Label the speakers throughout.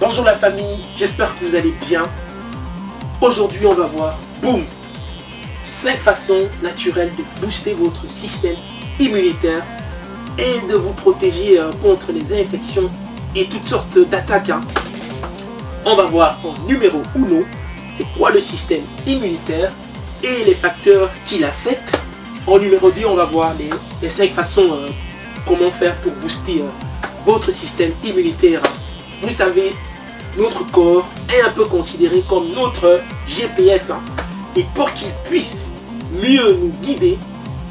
Speaker 1: Bonjour la famille, j'espère que vous allez bien. Aujourd'hui on va voir, boum, 5 façons naturelles de booster votre système immunitaire et de vous protéger contre les infections et toutes sortes d'attaques. On va voir en numéro 1, c'est quoi le système immunitaire et les facteurs qui l'affectent. En numéro 2, on va voir les 5 façons comment faire pour booster votre système immunitaire. Vous savez, notre corps est un peu considéré comme notre GPS. Et pour qu'il puisse mieux nous guider,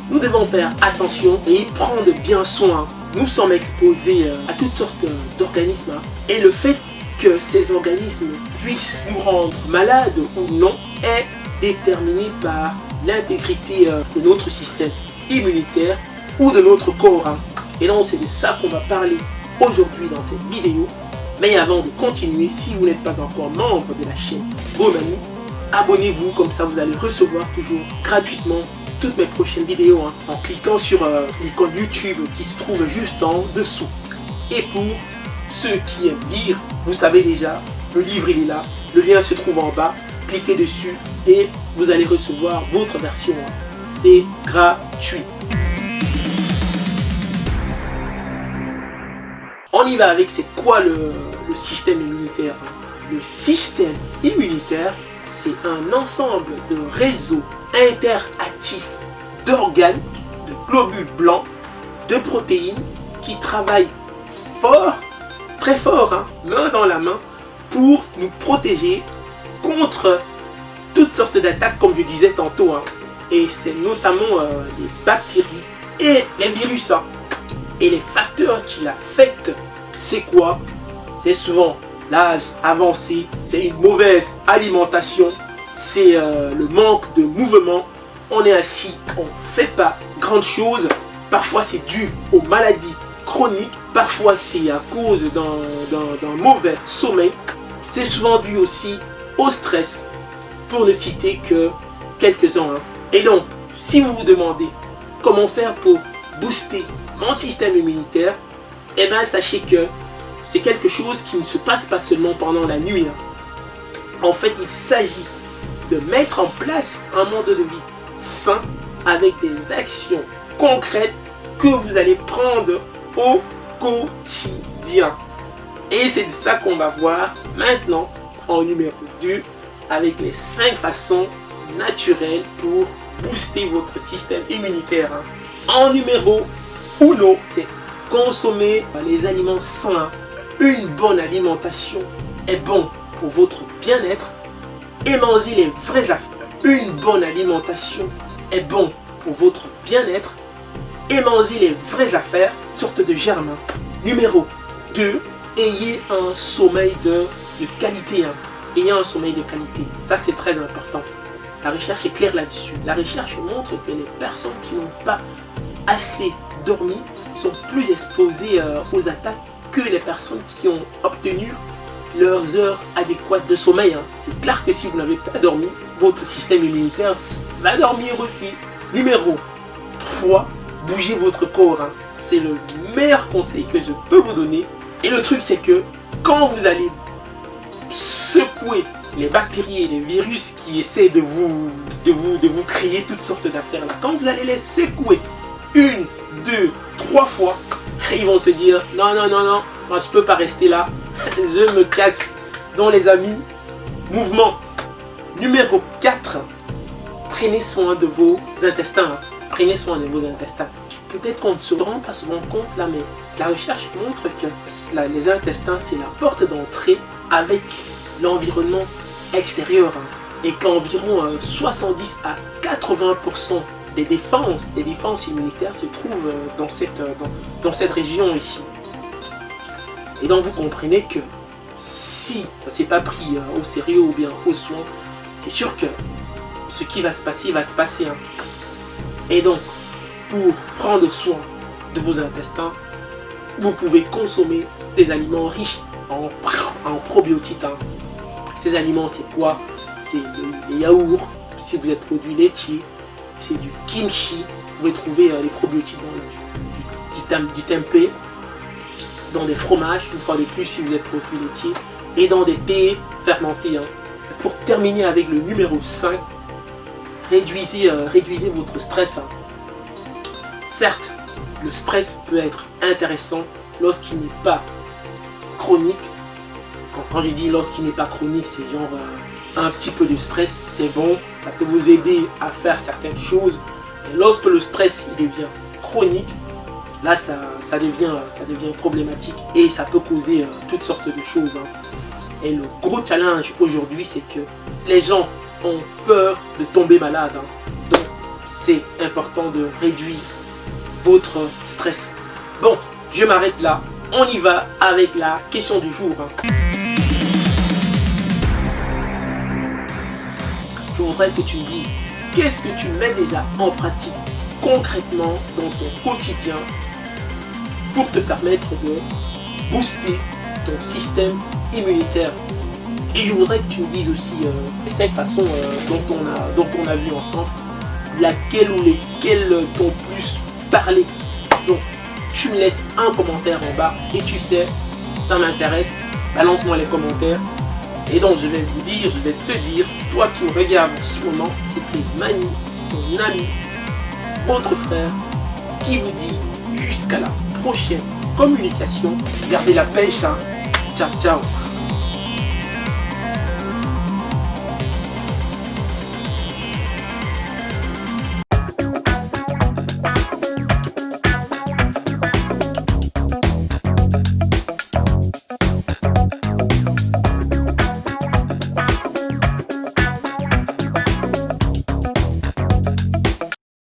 Speaker 1: nous devons faire attention et y prendre bien soin. Nous sommes exposés à toutes sortes d'organismes. Et le fait que ces organismes puissent nous rendre malades ou non est déterminé par l'intégrité de notre système immunitaire ou de notre corps. Et donc c'est de ça qu'on va parler aujourd'hui dans cette vidéo. Mais avant de continuer, si vous n'êtes pas encore membre de la chaîne Bonami, abonnez-vous, comme ça vous allez recevoir toujours gratuitement toutes mes prochaines vidéos en cliquant sur l'icône YouTube qui se trouve juste en dessous. Et pour ceux qui aiment lire, vous savez déjà, le livre il est là, le lien se trouve en bas, cliquez dessus et vous allez recevoir votre version. C'est gratuit. On y va avec c'est quoi le système immunitaire. Le système immunitaire, c'est un ensemble de réseaux interactifs d'organes, de globules blancs, de protéines qui travaillent fort, très fort, main dans la main, pour nous protéger contre toutes sortes d'attaques, comme je disais tantôt. Et c'est notamment les bactéries et les virus. Et les facteurs qui l'affectent, c'est quoi? C'est souvent l'âge avancé, c'est une mauvaise alimentation, c'est le manque de mouvement. On est assis, on ne fait pas grand chose. Parfois c'est dû aux maladies chroniques, parfois c'est à cause d'un mauvais sommeil. C'est souvent dû aussi au stress, pour ne citer que quelques-uns. Et donc, si vous vous demandez comment faire pour booster mon système immunitaire, eh bien sachez que c'est quelque chose qui ne se passe pas seulement pendant la nuit. En fait, il s'agit de mettre en place un mode de vie sain avec des actions concrètes que vous allez prendre au quotidien. Et c'est de ça qu'on va voir maintenant en numéro 2 avec les 5 façons naturelles pour booster votre système immunitaire. En numéro 1, c'est consommer les aliments sains. Une bonne alimentation est bon pour votre bien-être et manger les vraies affaires. Une bonne alimentation est bon pour votre bien-être et manger les vraies affaires, sorte de germes. Numéro 2, ayez un sommeil de qualité. Ayez un sommeil de qualité, ça c'est très important. La recherche est claire là-dessus. La recherche montre que les personnes qui n'ont pas assez dormi sont plus exposées aux attaques que les personnes qui ont obtenu leurs heures adéquates de sommeil. C'est clair que si vous n'avez pas dormi, votre système immunitaire va dormir aussi. Numéro 3, bougez votre corps. C'est le meilleur conseil que je peux vous donner. Et le truc c'est que quand vous allez secouer les bactéries et les virus qui essaient de vous créer toutes sortes d'affaires, quand vous allez les secouer 1, 2, 3 fois, ils vont se dire non, moi je peux pas rester là, je me casse. Donc les amis, mouvement. Numéro 4, prenez soin de vos intestins. Prenez soin de vos intestins. Peut-être qu'on ne se rend pas souvent compte là, mais la recherche montre que les intestins, c'est la porte d'entrée avec l'environnement extérieur. Et qu'environ 70 à 80% des défenses immunitaires se trouvent dans cette région ici. Et donc vous comprenez que si ce n'est pas pris au sérieux ou bien au soin, c'est sûr que ce qui va se passer, va se passer. Et donc, pour prendre soin de vos intestins, vous pouvez consommer des aliments riches en probiotiques. Ces aliments, c'est quoi? C'est les yaourts, si vous êtes produit laitier, c'est du kimchi. Vous pouvez trouver les probiotiques dans du tempeh, dans des fromages, une fois de plus si vous êtes produit laitier. et dans des thés fermentés. Pour terminer avec le numéro 5, réduisez votre stress. Certes, le stress peut être intéressant lorsqu'il n'est pas chronique. Quand je dis lorsqu'il n'est pas chronique, c'est genre un petit peu de stress, c'est bon, ça peut vous aider à faire certaines choses. Et lorsque le stress il devient chronique, là ça devient problématique et ça peut causer toutes sortes de choses. Et le gros challenge aujourd'hui, c'est que les gens ont peur de tomber malade. Donc c'est important de réduire votre stress. Bon, je m'arrête là. On y va avec la question du jour. Je voudrais que tu me dises, qu'est-ce que tu mets déjà en pratique concrètement dans ton quotidien pour te permettre de booster ton système immunitaire. Et je voudrais que tu me dises aussi les 5 façons dont on a vu ensemble, laquelle ou lesquelles t'ont plus parlé. Donc, tu me laisses un commentaire en bas et tu sais, ça m'intéresse, balance-moi les commentaires. Et donc, je vais te dire, toi qui me regardes en ce moment, c'était Mani, ton ami, votre frère, qui vous dit jusqu'à la prochaine communication. Gardez la pêche, hein. Ciao, ciao.